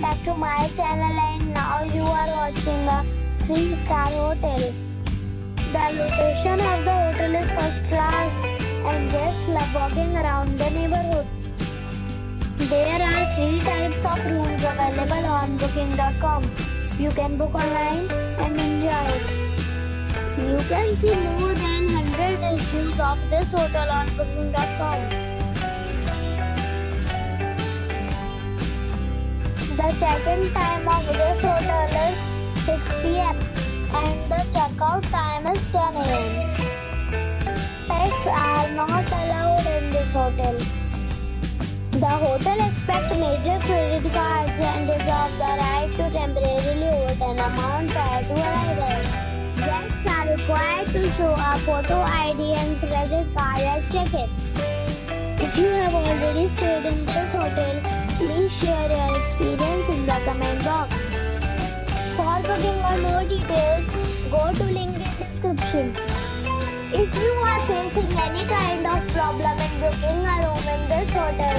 back to my channel, and now you are watching a 3-star hotel. The location of the hotel is first class and guests love walking around the neighborhood. There are 3 types of rooms available on booking.com. You can book online and enjoy it. You can see more than 100 reviews of this hotel on booking.com. The check-in time of this hotel is 6 p.m. and the check-out time is 10 a.m. Pets are not allowed in this hotel. The hotel accepts major credit cards and reserves the right to temporarily hold an amount prior to arrival. Guests are required to show a photo ID and credit card at check-in. If you have already stayed in this hotel, please share your experience in the comment box. For booking or more details, go to link in description. If you are facing any kind of problem in booking a room in this hotel,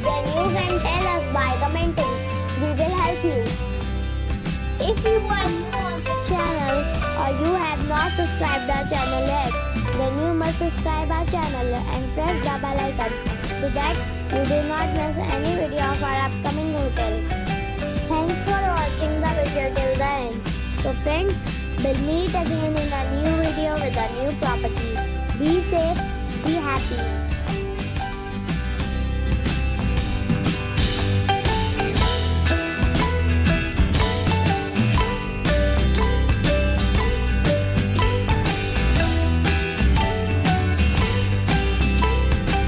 then you can tell us by commenting. We will help you. If you are new on this channel or you have not subscribed our channel yet, then you must subscribe our channel and press the bell icon so that you do not miss any video of our upcoming hotel. Thanks for watching the video till the end. So friends, we'll meet again in a new video with a new property. Be safe, be happy.